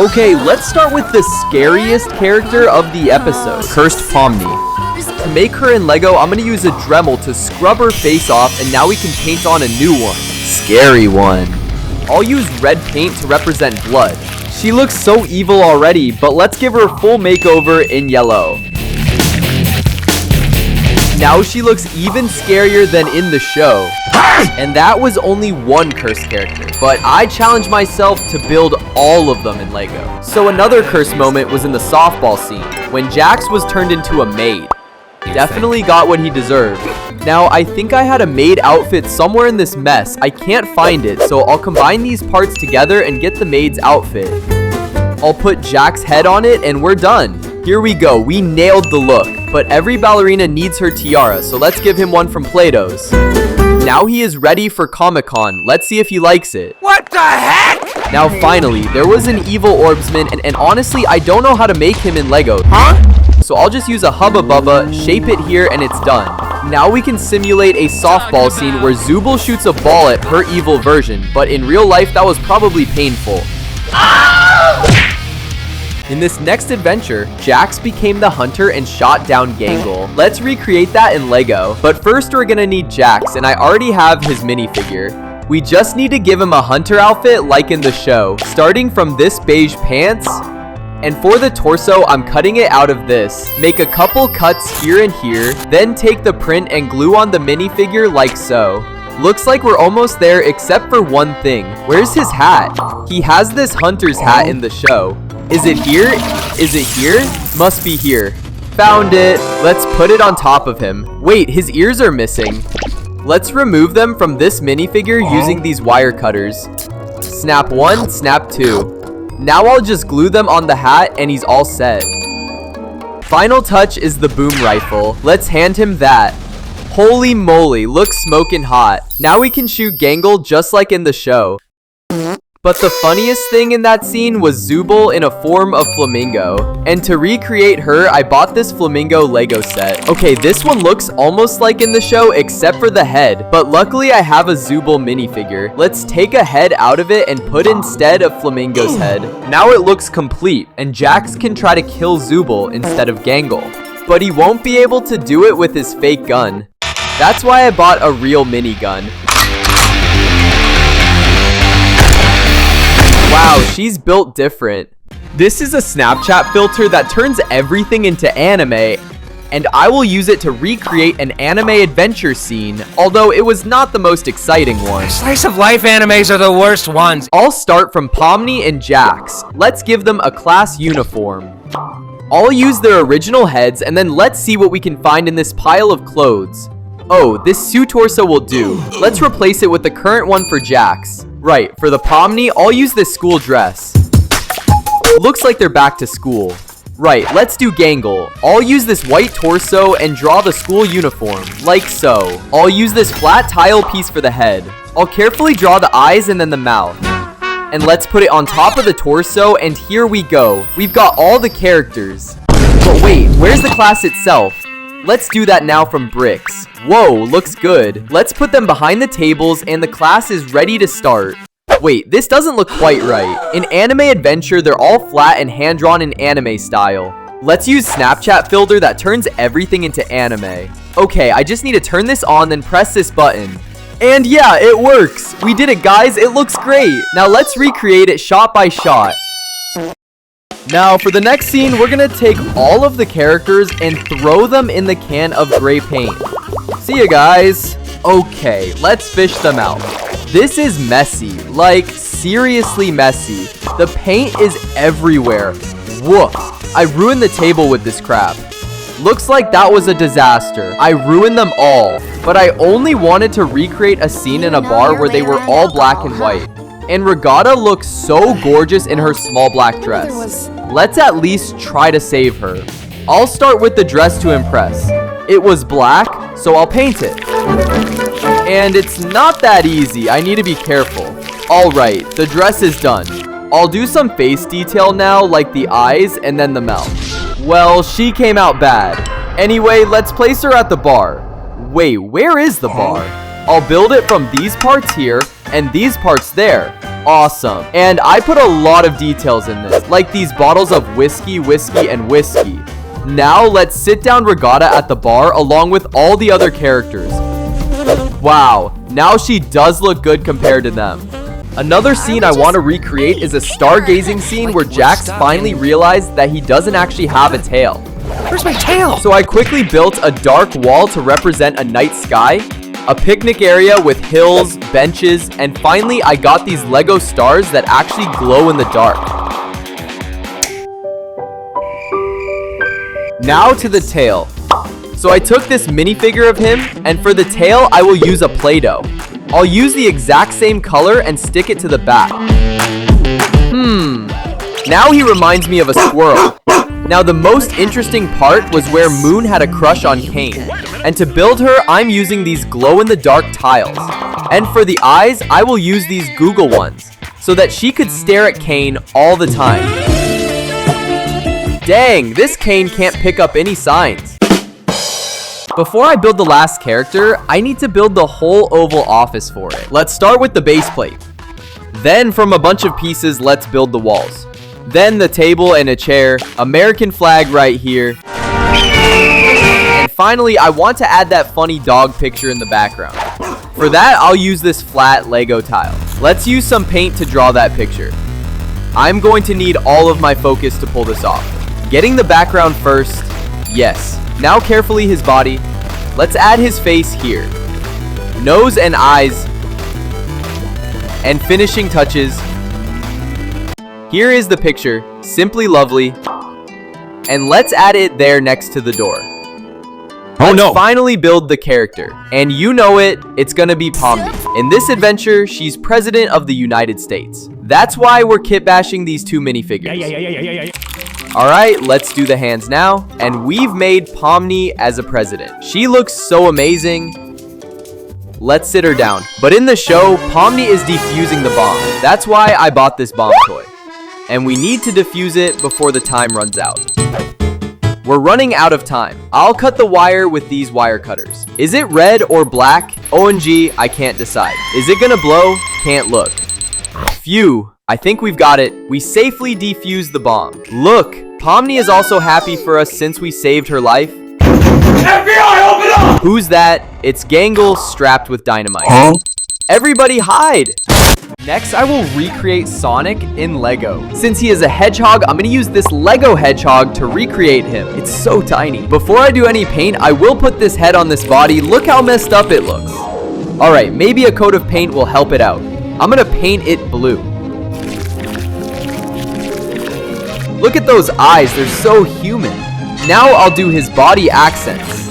Okay, let's start with the scariest character of the episode, Cursed Pomni. To make her in Lego, I'm gonna use a Dremel to scrub her face off, and now we can paint on a new one. Scary one. I'll use red paint to represent blood. She looks so evil already, but let's give her a full makeover in yellow. Now she looks even scarier than in the show. And that was only one cursed character, but I challenged myself to build all of them in Lego. So another cursed moment was in the softball scene, when Jax was turned into a maid. Definitely got what he deserved. Now, I think I had a maid outfit somewhere in this mess. I can't find it, so I'll combine these parts together and get the maid's outfit. I'll put Jax's head on it and we're done. Here we go, we nailed the look. But every ballerina needs her tiara, so let's give him one from Play-Doh's. Now he is ready for Comic-Con. Let's see if he likes it. What the heck? Now finally, there was an evil orbsman, and honestly, I don't know how to make him in Lego. Huh? So I'll just use a Hubba Bubba, shape it here, and it's done. Now we can simulate a softball scene where Zooble shoots a ball at her evil version, but in real life, that was probably painful. In this next adventure, Jax became the hunter and shot down Gangle. Let's recreate that in Lego. But first we're gonna need Jax, and I already have his minifigure. We just need to give him a hunter outfit like in the show, starting from this beige pants. And for the torso, I'm cutting it out of this. Make a couple cuts here and here, then take the print and glue on the minifigure like so. Looks like we're almost there except for one thing. Where's his hat? He has this hunter's hat in the show. Is it here? Is it here? Must be here. Found it. Let's put it on top of him. Wait, his ears are missing. Let's remove them from this minifigure using these wire cutters. Snap one, snap two. Now I'll just glue them on the hat and he's all set. Final touch is the boom rifle. Let's hand him that. Holy moly, looks smoking hot. Now we can shoot Gangle just like in the show. But the funniest thing in that scene was Zooble in a form of flamingo. And to recreate her, I bought this flamingo Lego set. Okay, this one looks almost like in the show except for the head. But luckily I have a Zooble minifigure. Let's take a head out of it and put instead of Flamingo's head. Now it looks complete, and Jax can try to kill Zooble instead of Gangle. But he won't be able to do it with his fake gun. That's why I bought a real minigun. Wow, she's built different. This is a Snapchat filter that turns everything into anime, and I will use it to recreate an anime adventure scene, although it was not the most exciting one. Slice of life animes are the worst ones. I'll start from Pomni and Jax. Let's give them a class uniform. I'll use their original heads, and then let's see what we can find in this pile of clothes. Oh, this suit torso will do. Let's replace it with the current one for Jax. Right, for the Pomni, I'll use this school dress. Looks like they're back to school. Right, let's do Gangle. I'll use this white torso and draw the school uniform, like so. I'll use this flat tile piece for the head. I'll carefully draw the eyes and then the mouth. And let's put it on top of the torso, and here we go. We've got all the characters. But wait, where's the class itself? Let's do that now from bricks. Whoa, looks good. Let's put them behind the tables and the class is ready to start. Wait, this doesn't look quite right. In Anime Adventure, they're all flat and hand-drawn in anime style. Let's use Snapchat filter that turns everything into anime. Okay, I just need to turn this on, then press this button. And yeah, it works. We did it, guys. It looks great. Now let's recreate it shot by shot. Now, for the next scene, we're gonna take all of the characters and throw them in the can of gray paint. See you guys. Okay, let's fish them out. This is messy, like seriously messy. The paint is everywhere. Woof. I ruined the table with this crap. Looks like that was a disaster. I ruined them all. But I only wanted to recreate a scene in a bar where they were all black and white. And Regatta looks so gorgeous in her small black dress. Let's at least try to save her. I'll start with the dress to impress. It was black, so I'll paint it. And it's not that easy, I need to be careful. Alright, the dress is done. I'll do some face detail now, like the eyes and then the mouth. Well, she came out bad. Anyway, let's place her at the bar. Wait, where is the bar? I'll build it from these parts here, And these parts there. Awesome. And I put a lot of details in this, like these bottles of whiskey, and whiskey. Now let's sit down Regatta at the bar along with all the other characters. Wow, now she does look good compared to them. Another scene I want to recreate is a stargazing scene where Jax finally realized that he doesn't actually have a tail. Where's my tail? So I quickly built a dark wall to represent a night sky, a picnic area with hills, benches, and finally I got these Lego stars that actually glow in the dark. Now to the tail. So I took this minifigure of him, and for the tail I will use a Play-Doh. I'll use the exact same color and stick it to the back. Now he reminds me of a squirrel. Now the most interesting part was where Moon had a crush on Kane. And to build her, I'm using these glow-in-the-dark tiles. And for the eyes, I will use these Google ones, so that she could stare at Kane all the time. Dang, this Kane can't pick up any signs. Before I build the last character, I need to build the whole oval office for it. Let's start with the base plate. Then from a bunch of pieces, let's build the walls. Then the table and a chair, American flag right here. And finally, I want to add that funny dog picture in the background. For that, I'll use this flat Lego tile. Let's use some paint to draw that picture. I'm going to need all of my focus to pull this off. Getting the background first, yes. Now carefully his body. Let's add his face here. Nose and eyes. And finishing touches. Here is the picture, simply lovely. And let's add it there next to the door. Let's finally build the character. And you know it, it's gonna be Pomni. In this adventure, she's President of the United States. That's why we're kit bashing these two minifigures. Alright, let's do the hands now. And we've made Pomni as a president. She looks so amazing. Let's sit her down. But in the show, Pomni is defusing the bomb. That's why I bought this bomb toy. And we need to defuse it before the time runs out. We're running out of time. I'll cut the wire with these wire cutters. Is it red or black? OMG, I can't decide. Is it gonna blow? Can't look. Phew, I think we've got it. We safely defused the bomb. Look, Pomni is also happy for us since we saved her life. FBI, open up! Who's that? It's Gangle strapped with dynamite. Huh? Everybody hide! Next, I will recreate Sonic in Lego. Since he is a hedgehog, I'm gonna use this Lego hedgehog to recreate him. It's so tiny. Before I do any paint, I will put this head on this body. Look how messed up it looks. Alright, maybe a coat of paint will help it out. I'm gonna paint it blue. Look at those eyes, they're so human. Now I'll do his body accents.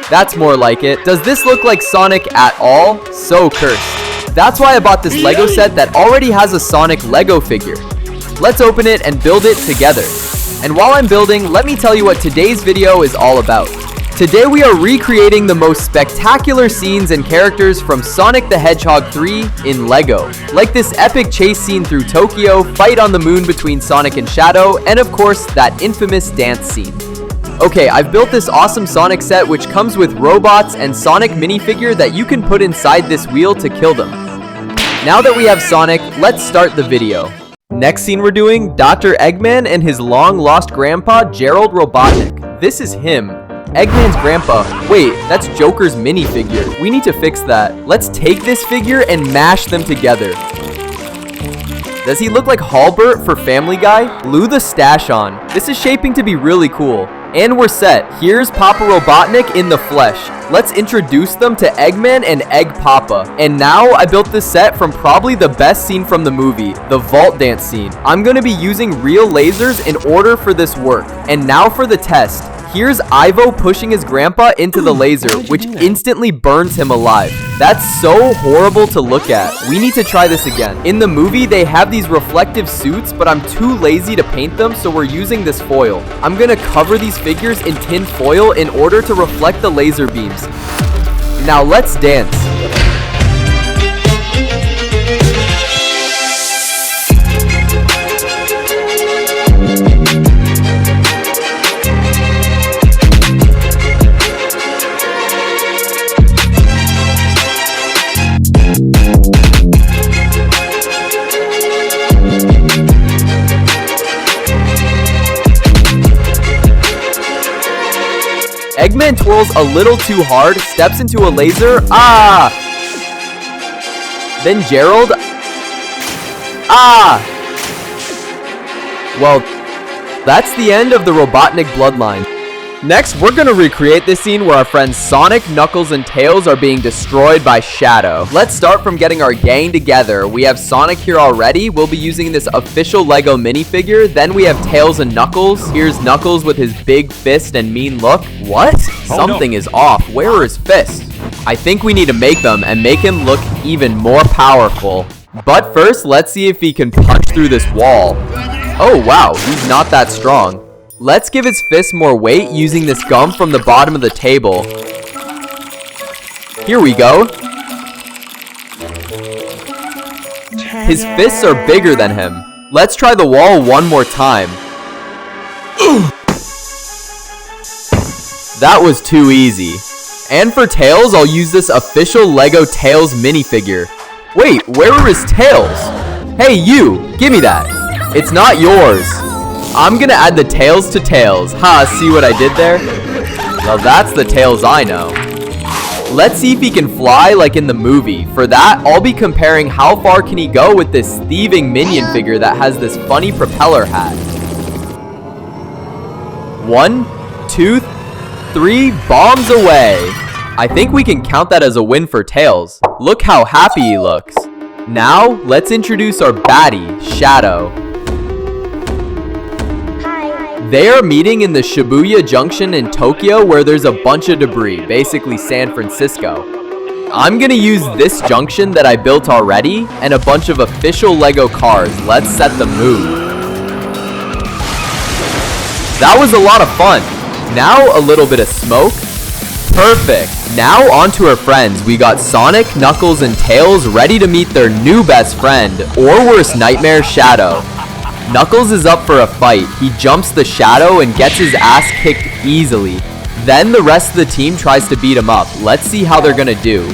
That's more like it. Does this look like Sonic at all? So cursed. That's why I bought this Lego set that already has a Sonic Lego figure. Let's open it and build it together. And while I'm building, let me tell you what today's video is all about. Today we are recreating the most spectacular scenes and characters from Sonic the Hedgehog 3 in Lego. Like this epic chase scene through Tokyo, fight on the moon between Sonic and Shadow, and of course, that infamous dance scene. Okay, I've built this awesome Sonic set which comes with robots and Sonic minifigure that you can put inside this wheel to kill them. Now that we have Sonic, let's start the video. Next scene we're doing, Dr. Eggman and his long-lost grandpa, Gerald Robotnik. This is him. Eggman's grandpa. Wait, that's Joker's minifigure. We need to fix that. Let's take this figure and mash them together. Does he look like Halbert for Family Guy? Glue the stash on. This is shaping to be really cool. And we're set. Here's Papa Robotnik in the flesh. Let's introduce them to Eggman and Egg Papa. And now I built this set from probably the best scene from the movie, the vault dance scene. I'm gonna be using real lasers in order for this work. And now for the test. Here's Ivo pushing his grandpa into the laser, which instantly burns him alive. That's so horrible to look at. We need to try this again. In the movie, they have these reflective suits, but I'm too lazy to paint them, so we're using this foil. I'm gonna cover these figures in tin foil in order to reflect the laser beams. Now let's dance. Eggman twirls a little too hard, steps into a laser. Ah! Then Gerald. Ah! Well, that's the end of the Robotnik bloodline. Next, we're gonna recreate this scene where our friends Sonic, Knuckles, and Tails are being destroyed by Shadow. Let's start from getting our gang together. We have Sonic here already. We'll be using this official Lego minifigure. Then we have Tails and Knuckles. Here's Knuckles with his big fist and mean look. What? Something is off. Where are his fists? I think we need to make them and make him look even more powerful. But first, let's see if he can punch through this wall. Oh wow, he's not that strong. Let's give his fist more weight using this gum from the bottom of the table. Here we go. His fists are bigger than him. Let's try the wall one more time. That was too easy. And for Tails, I'll use this official Lego Tails minifigure. Wait, where are his tails? Hey you, give me that. It's not yours. I'm gonna add the tails to Tails. Ha, see what I did there? Well, that's the Tails I know. Let's see if he can fly like in the movie. For that, I'll be comparing how far can he go with this thieving minion figure that has this funny propeller hat. 1, 2, 3, bombs away. I think we can count that as a win for Tails. Look how happy he looks. Now, let's introduce our baddie, Shadow. They are meeting in the Shibuya Junction in Tokyo where there's a bunch of debris, basically San Francisco. I'm gonna use this junction that I built already and a bunch of official Lego cars. Let's set the mood. That was a lot of fun. Now a little bit of smoke. Perfect. Now on to our friends. We got Sonic, Knuckles, and Tails ready to meet their new best friend, or worst nightmare, Shadow. Knuckles is up for a fight. He jumps the Shadow and gets his ass kicked easily. Then the rest of the team tries to beat him up. Let's see how they're gonna do.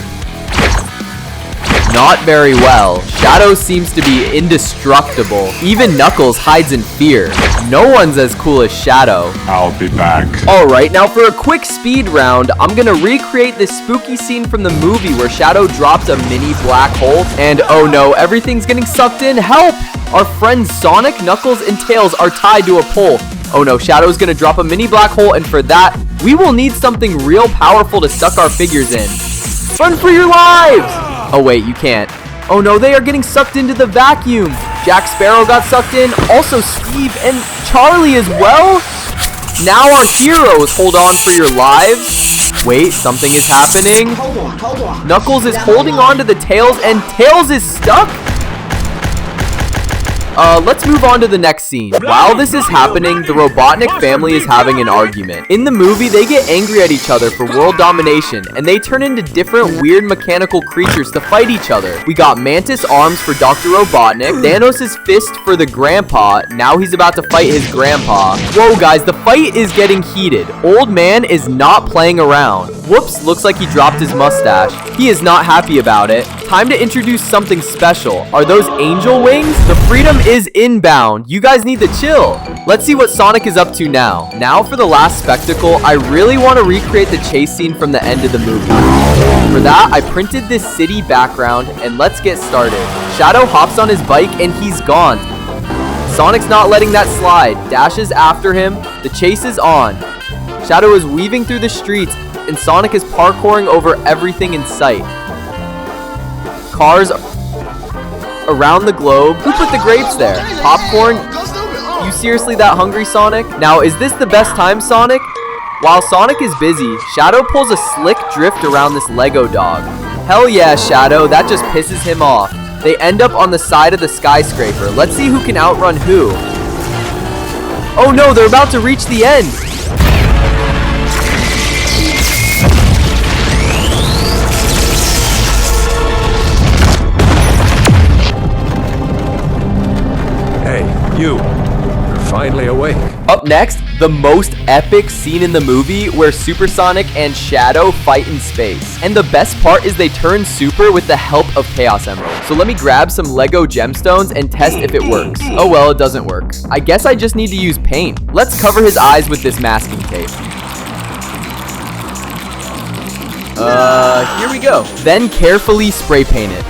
Not very well. Shadow seems to be indestructible. Even Knuckles hides in fear. No one's as cool as Shadow. I'll be back. Alright, now for a quick speed round, I'm gonna recreate this spooky scene from the movie where Shadow drops a mini black hole. And oh no, everything's getting sucked in. Help! Our friends Sonic, Knuckles, and Tails are tied to a pole. Oh no, Shadow's gonna drop a mini black hole, and for that, we will need something real powerful to suck our figures in. Run for your lives! Oh wait, you can't. Oh no, they are getting sucked into the vacuum. Jack Sparrow got sucked in, also Steve and Charlie as well. Now our heroes, hold on for your lives. Wait, something is happening. Hold on. Knuckles is holding on to the Tails and Tails is stuck? Let's move on to the next scene. While this is happening, the Robotnik family is having an argument. In the movie, they get angry at each other for world domination, and they turn into different weird mechanical creatures to fight each other. We got Mantis arms for Dr. Robotnik, Thanos' fist for the grandpa. Now he's about to fight his grandpa. Whoa, guys, the fight is getting heated. Old man is not playing around. Whoops, looks like he dropped his mustache. He is not happy about it. Time to introduce something special. Are those angel wings? The Freedom is inbound. You guys need to chill. Let's see what Sonic is up to now. Now for the last spectacle, I really want to recreate the chase scene from the end of the movie. For that, I printed this city background, and let's get started. Shadow hops on his bike, and he's gone. Sonic's not letting that slide. Dashes after him. The chase is on. Shadow is weaving through the streets, and Sonic is parkouring over everything in sight. Cars around the globe. Who put the grapes there? Popcorn? You seriously that hungry, Sonic? Now, is this the best time, Sonic? While Sonic is busy, Shadow pulls a slick drift around this Lego dog. Hell yeah, Shadow, that just pisses him off. They end up on the side of the skyscraper. Let's see who can outrun who. Oh no, they're about to reach the end. You're finally awake. Up next, the most epic scene in the movie where Supersonic and Shadow fight in space. And the best part is they turn super with the help of Chaos Emeralds. So let me grab some Lego gemstones and test if it works. Oh well, it doesn't work. I guess I just need to use paint. Let's cover his eyes with this masking tape. Here we go. Then carefully spray paint it.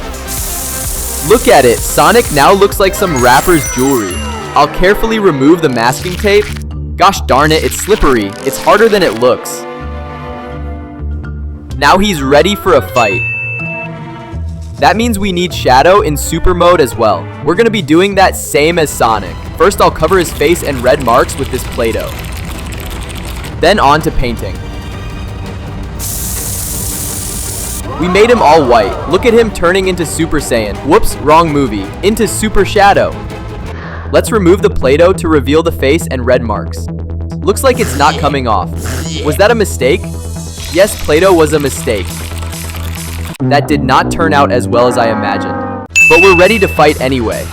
Look at it, Sonic now looks like some rapper's jewelry. I'll carefully remove the masking tape. Gosh darn it, it's slippery. It's harder than it looks. Now he's ready for a fight. That means we need Shadow in super mode as well. We're gonna be doing that same as Sonic. First I'll cover his face and red marks with this Play-Doh. Then on to painting. We made him all white. Look at him turning into Super Saiyan. Whoops, wrong movie. Into Super Shadow. Let's remove the Play-Doh to reveal the face and red marks. Looks like it's not coming off. Was that a mistake? Yes, Play-Doh was a mistake. That did not turn out as well as I imagined. But we're ready to fight anyway.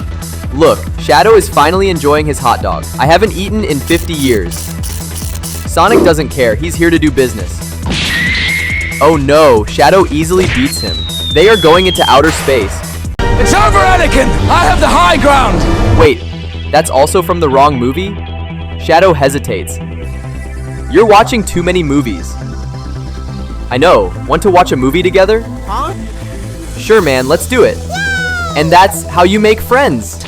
Look, Shadow is finally enjoying his hot dog. I haven't eaten in 50 years. Sonic doesn't care. He's here to do business. Oh no, Shadow easily beats him. They are going into outer space. It's over, Anakin! I have the high ground! Wait, that's also from the wrong movie? Shadow hesitates. You're watching too many movies. I know. Want to watch a movie together? Huh? Sure, man, let's do it. And that's how you make friends.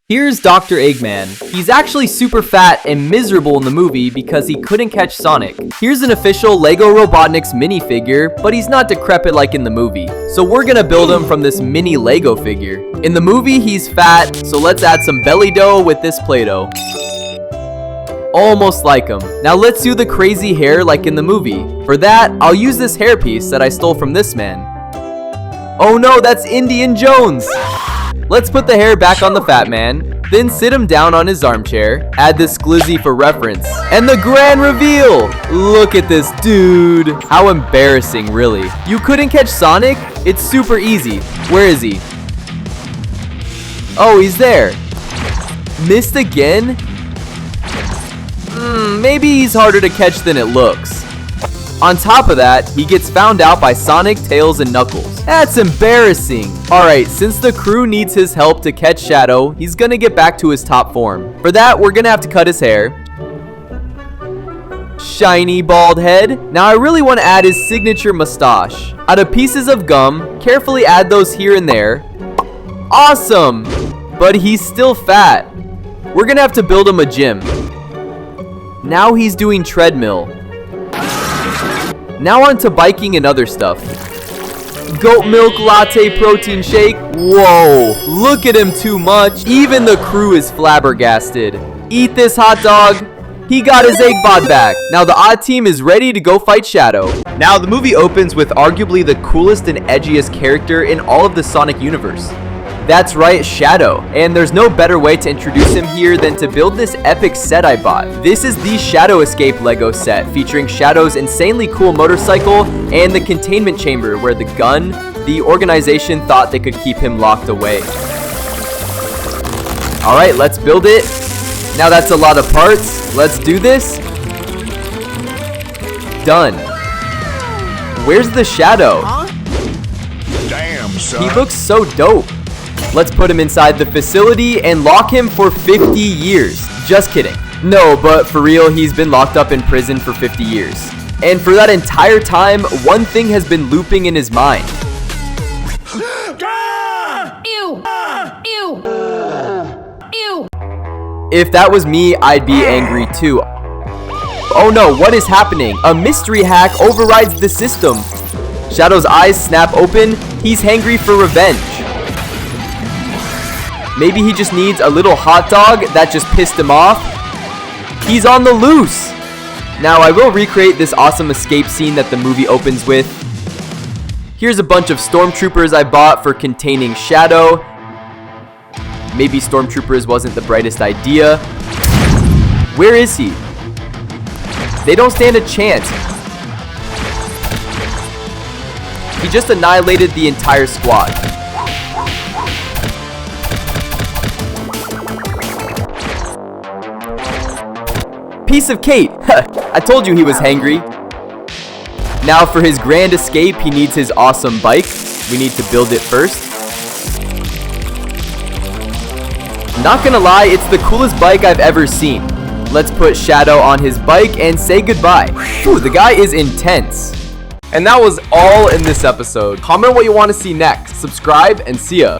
Here's Dr. Eggman. He's actually super fat and miserable in the movie because he couldn't catch Sonic. Here's an official Lego Robotnik's minifigure, but he's not decrepit like in the movie. So we're gonna build him from this mini Lego figure. In the movie, he's fat, so let's add some belly dough with this Play-Doh. Almost like him. Now let's do the crazy hair like in the movie. For that, I'll use this hairpiece that I stole from this man. Oh no, that's Indiana Jones! Let's put the hair back on the fat man, then sit him down on his armchair, add this glizzy for reference, and the grand reveal! Look at this dude! How embarrassing, really. You couldn't catch Sonic? It's super easy. Where is he? Oh, he's there. Missed again? Maybe he's harder to catch than it looks. On top of that, he gets found out by Sonic, Tails, and Knuckles. That's embarrassing. Alright, since the crew needs his help to catch Shadow, he's gonna get back to his top form. For that, we're gonna have to cut his hair. Shiny bald head. Now I really want to add his signature mustache. Out of pieces of gum, carefully add those here and there. Awesome! But he's still fat. We're gonna have to build him a gym. Now he's doing treadmill. Now on to biking and other stuff. Goat milk latte protein shake. Whoa, look at him too much. Even the crew is flabbergasted. Eat this hot dog. He got his egg bod back. Now the odd team is ready to go fight Shadow. Now the movie opens with arguably the coolest and edgiest character in all of the Sonic universe. That's right, Shadow. And there's no better way to introduce him here than to build this epic set I bought. This is the Shadow Escape Lego set, featuring Shadow's insanely cool motorcycle and the containment chamber where the gun, the organization thought they could keep him locked away. Alright, let's build it. Now that's a lot of parts. Let's do this. Done. Where's the Shadow? Damn, son. He looks so dope. Let's put him inside the facility and lock him for 50 years. Just kidding. No, but for real, he's been locked up in prison for 50 years. And for that entire time, one thing has been looping in his mind. Ew. Ew. Ew. If that was me, I'd be angry too. Oh no, what is happening? A mystery hack overrides the system. Shadow's eyes snap open. He's hangry for revenge. Maybe he just needs a little hot dog that just pissed him off. He's on the loose. Now I will recreate this awesome escape scene that the movie opens with. Here's a bunch of stormtroopers I bought for containing Shadow. Maybe stormtroopers wasn't the brightest idea. Where is he? They don't stand a chance. He just annihilated the entire squad. Piece of cake. I told you he was hangry. Now for his grand escape, he needs his awesome bike. We need to build it first. Not gonna lie, it's the coolest bike I've ever seen. Let's put Shadow on his bike and say goodbye. Ooh, the guy is intense. And that was all in this episode. Comment what you want to see next. Subscribe and see ya.